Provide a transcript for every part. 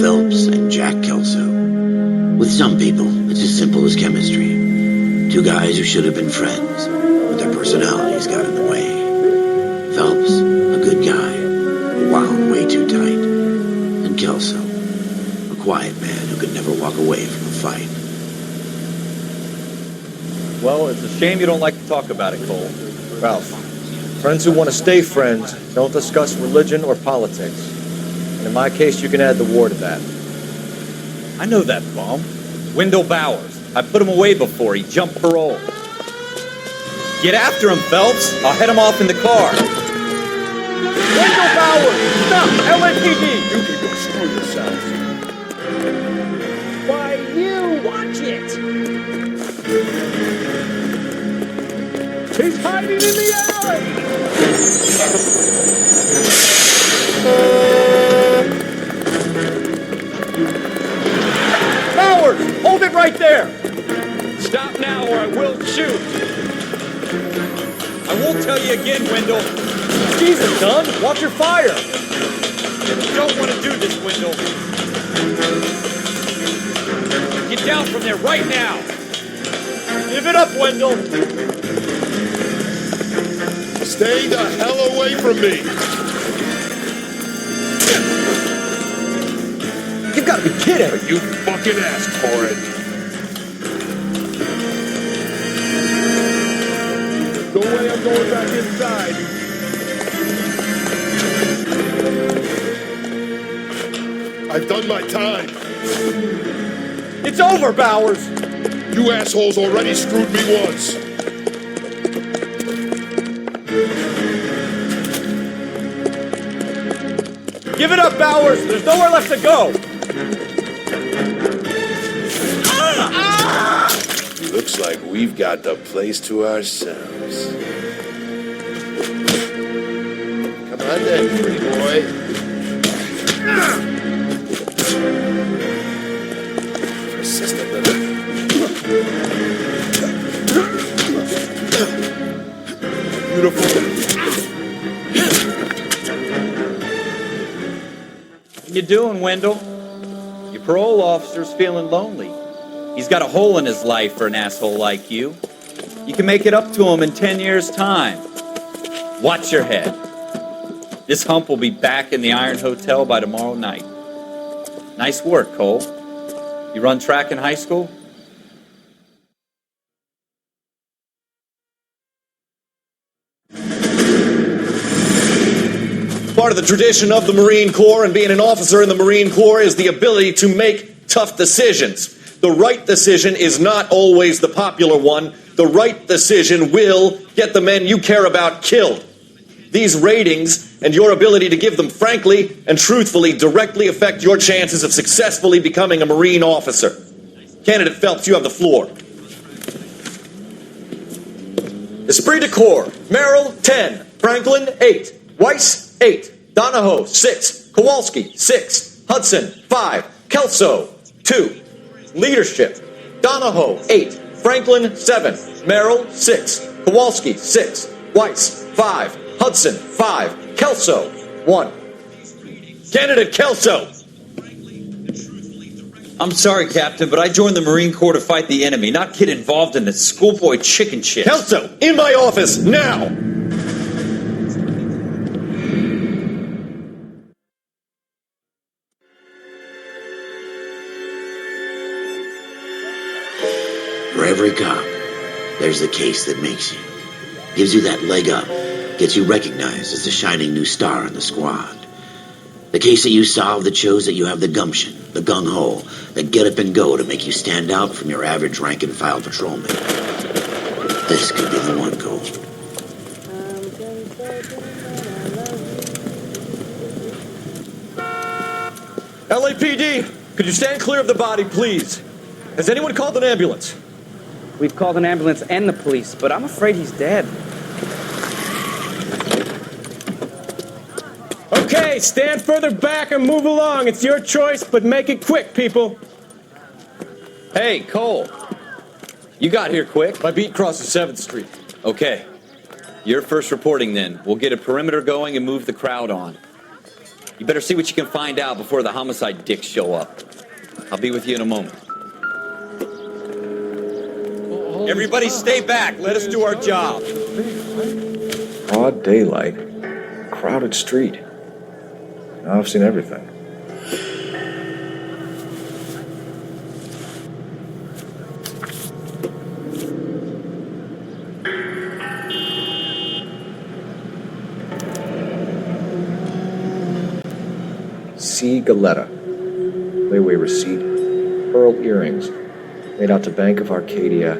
Phelps and Jack Kelso. With some people, it's as simple as chemistry. Two guys who should have been friends, but their personalities got in the way. Phelps, a good guy, wound way too tight. And Kelso, a quiet man who could never walk away from a fight. Well, it's a shame you don't like to talk about it, Cole. Ralph, friends who want to stay friends don't discuss religion or politics. And in my case, you can add the war to that. I know that bum. Wendell Bowers. I put him away before he jumped parole. Get after him, Phelps. I'll head him off in the car. Wendell Bowers! Stop! LAPD! You can go screw yourselves. Why, you watch it! He's hiding in the alley! Bowers! Hold it right there! Stop now or I will shoot! I won't tell you again, Wendell. Jesus, son! Watch your fire! You don't want to do this, Wendell. Get down from there right now! Give it up, Wendell! Stay the hell away from me! You've got to be kidding! You fucking asked for it! No way I'm going back inside! I've done my time! It's over, Bowers! You assholes already screwed me once! Give it up, Bowers! There's nowhere left to go! Looks like we've got the place to ourselves. Come on then, pretty boy. Persistent little. Beautiful. What you doing, Wendell? Your parole officer's feeling lonely. He's got a hole in his life for an asshole like you. You can make it up to him in 10 years' time. Watch your head. This hump will be back in the Iron Hotel by tomorrow night. Nice work, Cole. You run track in high school? Part of the tradition of the Marine Corps and being an officer in the Marine Corps is the ability to make tough decisions. The right decision is not always the popular one. The right decision will get the men you care about killed. These ratings and your ability to give them frankly and truthfully directly affect your chances of successfully becoming a Marine officer. Candidate Phelps, you have the floor. Esprit de Corps, Merrill, 10. Franklin, 8. Weiss, 8. Donahoe, 6. Kowalski, 6. Hudson, 5. Kelso, 2. Leadership, Donahoe, 8. Franklin, 7. Merrill, 6. Kowalski, 6. Weiss, 5. Hudson, 5. Kelso, 1. Candidate Kelso. I'm sorry, Captain, but I joined the Marine Corps to fight the enemy, not get involved in this schoolboy chicken shit. Kelso, in my office, now! For every cop, there's the case that makes you. Gives you that leg up. Gets you recognized as the shining new star in the squad. The case that you solve that shows that you have the gumption, the gung-ho, the get up and go to make you stand out from your average rank-and-file patrolman. This could be the one, Cole. LAPD, could you stand clear of the body, please? Has anyone called an ambulance? We've called an ambulance and the police, but I'm afraid he's dead. Okay, stand further back and move along. It's your choice, but make it quick, people. Hey, Cole. You got here quick. My beat crosses 7th Street. Okay. You're first reporting then. We'll get a perimeter going and move the crowd on. You better see what you can find out before the homicide dicks show up. I'll be with you in a moment. Everybody stay back. Let us do our job. Broad daylight. Crowded street. Now I've seen everything. C. Galetta. Layaway receipt. Pearl earrings. Made out to Bank of Arcadia.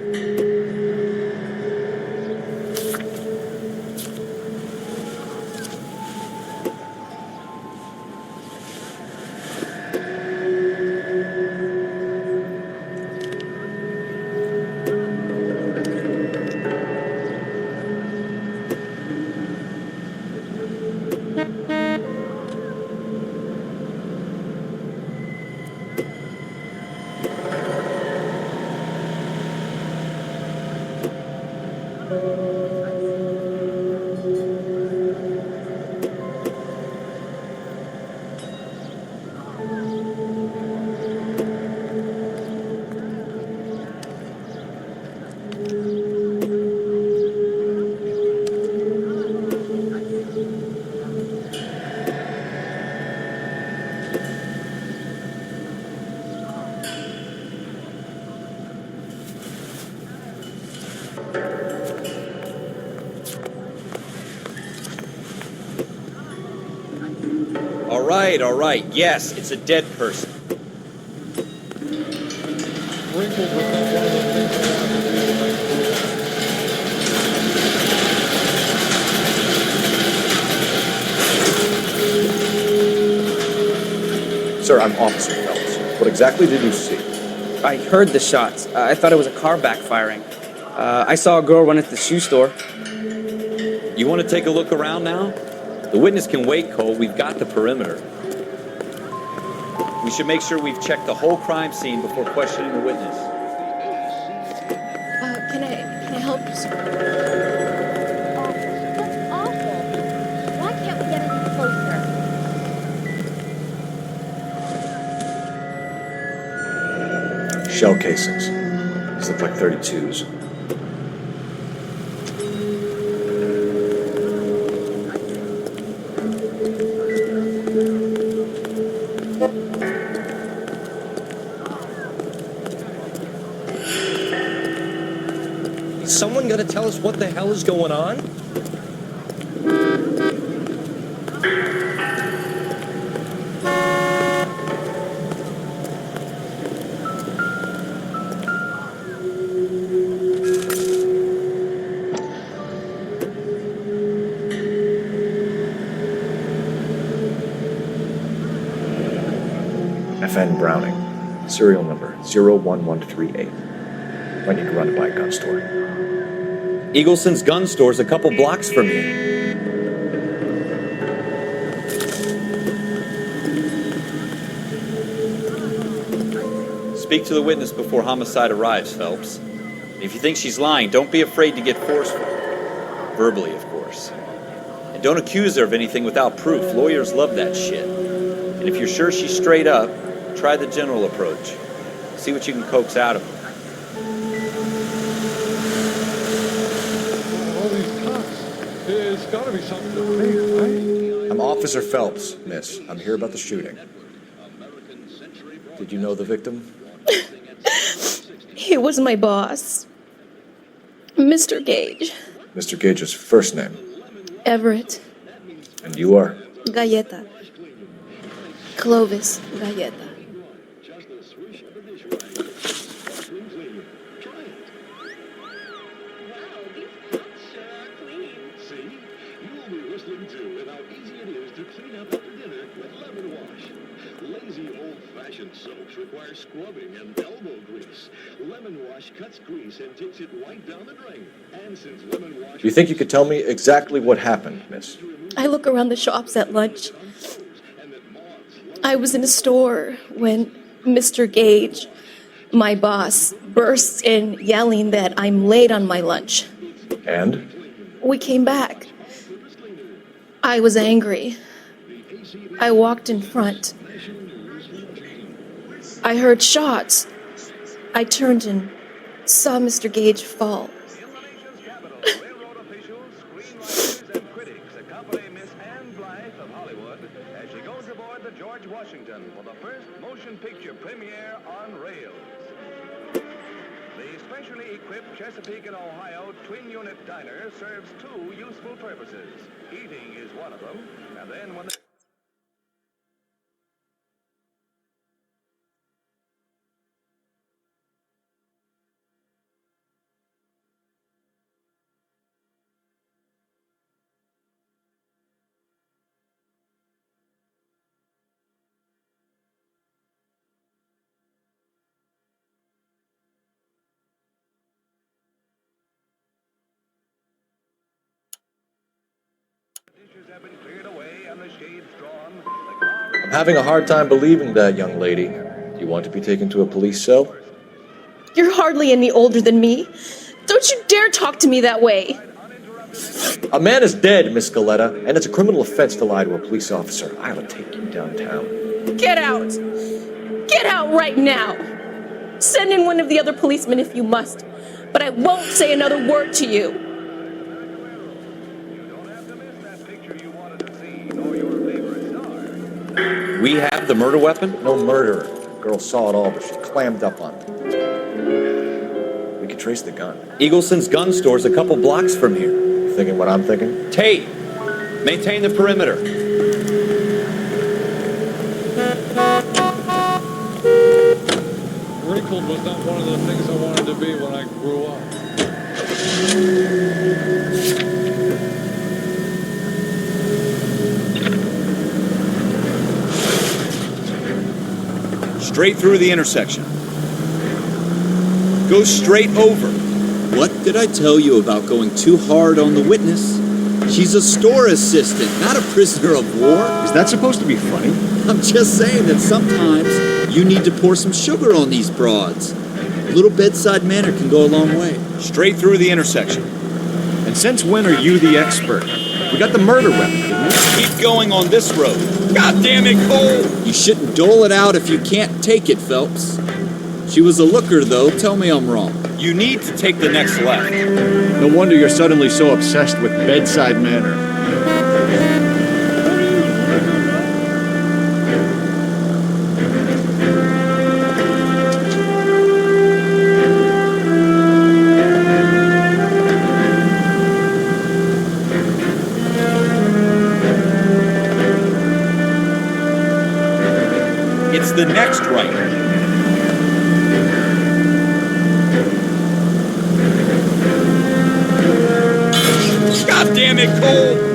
All right. Yes, it's a dead person. Sir, I'm Officer Phelps. What exactly did you see? I heard the shots. I thought it was a car backfiring. I saw a girl run into the shoe store. You want to take a look around now? The witness can wait, Cole. We've got the perimeter. We should make sure we've checked the whole crime scene before questioning the witness. Can I help you, sir? Awful. That's awful. Why can't we get any closer? Shell casings. These look like 32s. Is someone gonna tell us what the hell is going on? FN Browning. Serial number 01138. Might need to run to buy a gun store. Eagleson's gun store's a couple blocks from here. Speak to the witness before homicide arrives, Phelps. If you think she's lying, don't be afraid to get forceful. Verbally, of course. And don't accuse her of anything without proof. Lawyers love that shit. And if you're sure she's straight up, try the general approach. See what you can coax out of her. There's gotta be something to believe, right? I'm Officer Phelps, miss. I'm here about the shooting. Did you know the victim? He was my boss. Mr. Gage. Mr. Gage's first name. Everett. And you are? Galleta. Clovis Galleta. Lazy old-fashioned soaps require scrubbing and elbow grease. Lemon Wash cuts grease and takes it right down the drain. And since Lemon Wash... Do you think you could tell me exactly what happened, miss? I look around the shops at lunch. I was in a store when Mr. Gage, my boss, bursts in yelling that I'm late on my lunch. And? We came back. I was angry. I walked in front. I heard shots. I turned and saw Mr. Gage fall. Washington for the first motion picture premiere on rails. The specially equipped Chesapeake and Ohio twin-unit diner serves two useful purposes. Eating is one of them, and then when the... I'm having a hard time believing that, young lady. Do you want to be taken to a police cell? You're hardly any older than me. Don't you dare talk to me that way. A man is dead, Miss Galetta, and it's a criminal offense to lie to a police officer. I'll take you downtown. Get out! Get out right now! Send in one of the other policemen if you must, but I won't say another word to you. We have the murder weapon? No murderer. The girl saw it all, but she clammed up on it. We can trace the gun. Eagleson's gun store's a couple blocks from here. You thinking what I'm thinking? Tate, maintain the perimeter. Wrinkled was not one of the things I wanted to be when I grew up. Straight through the intersection. Go straight over. What did I tell you about going too hard on the witness? She's a store assistant, not a prisoner of war. Is that supposed to be funny? I'm just saying that sometimes you need to pour some sugar on these broads. A little bedside manner can go a long way. Straight through the intersection. And since when are you the expert? We got the murder weapon, didn't we? Keep going on this road. God damn it, Cole! You shouldn't dole it out if you can't take it, Phelps. She was a looker, though. Tell me I'm wrong. You need to take the next left. No wonder you're suddenly so obsessed with bedside manner. It's the next right. God damn it, Cole!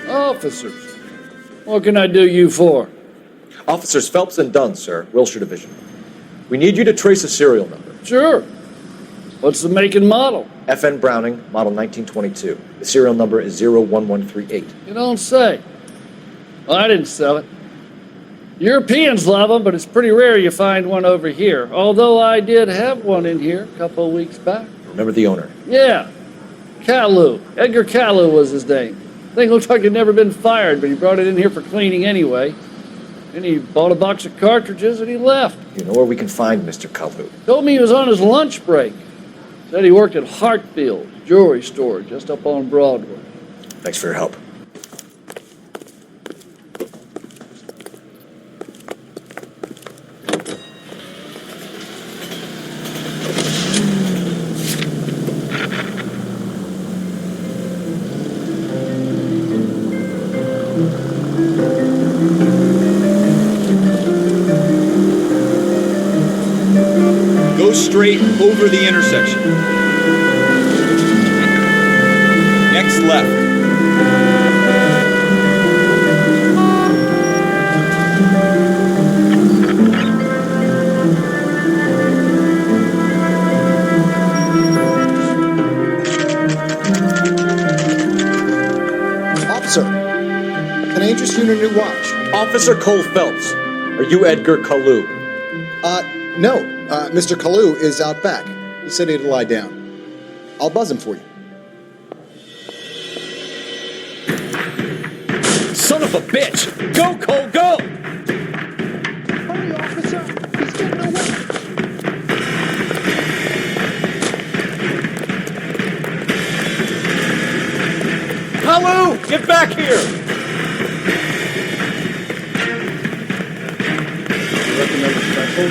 Officers, what can I do you for? Officers Phelps and Dunn, sir, Wilshire Division. We need you to trace a serial number. Sure. What's the make and model? FN Browning, model 1922. The serial number is 01138. You don't say. Well, I didn't sell it. Europeans love them, but it's pretty rare you find one over here. Although I did have one in here a couple of weeks back. Remember the owner? Yeah. Caillou. Edgar Caillou was his name. Thing looked like it'd never been fired, but he brought it in here for cleaning anyway. Then he bought a box of cartridges and he left. You know where we can find Mr. Caillou? Told me he was on his lunch break. Said he worked at Hartfield jewelry store just up on Broadway. Thanks for your help. over the intersection. Next left. Officer, can I interest you in a new watch? Officer Cole Phelps, are you Edgar Kalu? No. Mr. Kalu is out back. He said he'd lie down. I'll buzz him for you. Son of a bitch! Go, Cole, go! Hurry, officer! He's getting away! Kalu, get back here! Recommend a special?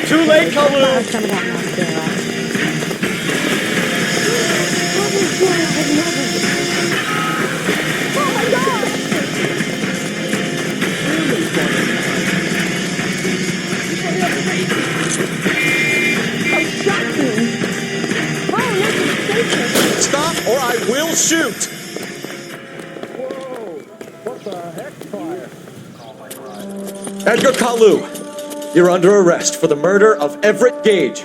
Too late, Kalu! Stop or I will shoot! Whoa! What the heck, fire? Edgar Kalu, you're under arrest for the murder of Everett Gage.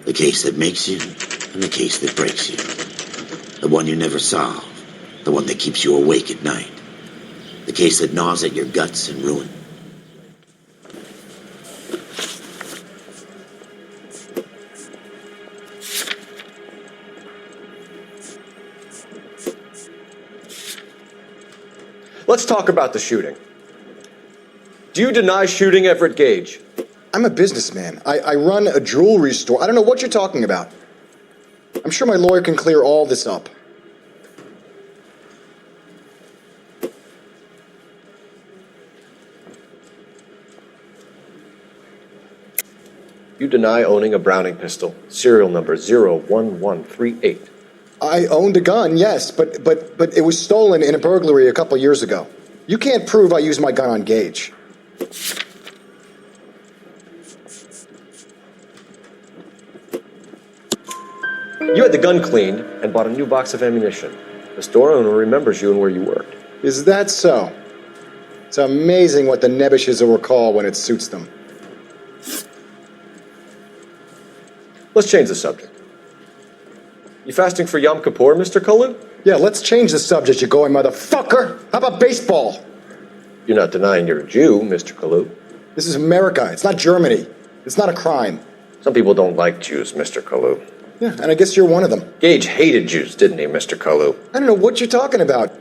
The case that makes you, and the case that breaks you. The one you never solve. The one that keeps you awake at night. The case that gnaws at your guts and ruin. Let's talk about the shooting. Do you deny shooting Everett Gage? I'm a businessman. I run a jewelry store. I don't know what you're talking about. I'm sure my lawyer can clear all this up. You deny owning a Browning pistol, serial number 01138. I owned a gun, yes, but it was stolen in a burglary a couple years ago. You can't prove I used my gun on Gage. You had the gun cleaned and bought a new box of ammunition. The store owner remembers you and where you worked. Is that so? It's amazing what the nebbishes will recall when it suits them. Let's change the subject. You fasting for Yom Kippur, Mr. Kalu? Yeah, let's change the subject, you going motherfucker. How about baseball? You're not denying you're a Jew, Mr. Kalu. This is America. It's not Germany. It's not a crime. Some people don't like Jews, Mr. Kalu. Yeah, and I guess you're one of them. Gage hated Jews, didn't he, Mr. Kalu? I don't know what you're talking about.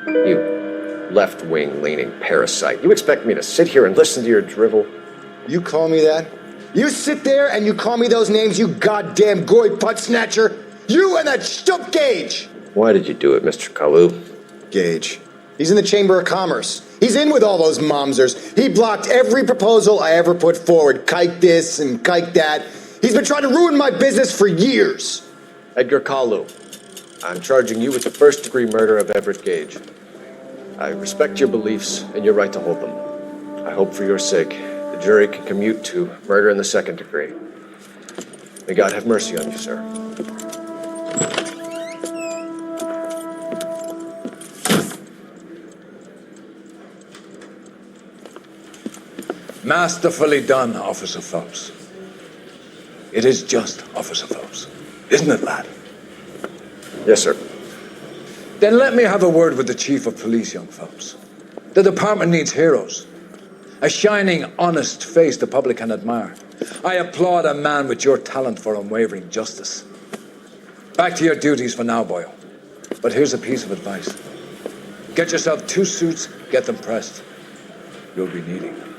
You left-wing leaning parasite. You expect me to sit here and listen to your drivel? You call me that? You sit there and you call me those names, you goddamn goy butt snatcher? You and that shtup Gage! Why did you do it, Mr. Kalu? Gage. He's in the Chamber of Commerce. He's in with all those momsers. He blocked every proposal I ever put forward. Kike this and kike that. He's been trying to ruin my business for years. Edgar Kalu, I'm charging you with the first-degree murder of Everett Gage. I respect your beliefs and your right to hold them. I hope for your sake the jury can commute to murder in the second degree. May God have mercy on you, sir. Masterfully done, Officer Phelps. It is just Officer Phelps, isn't it, lad? Yes, sir. Then let me have a word with the Chief of Police, young Phelps. The department needs heroes. A shining, honest face the public can admire. I applaud a man with your talent for unwavering justice. Back to your duties for now, Boyle. But here's a piece of advice. Get yourself 2 suits, get them pressed. You'll be needing them.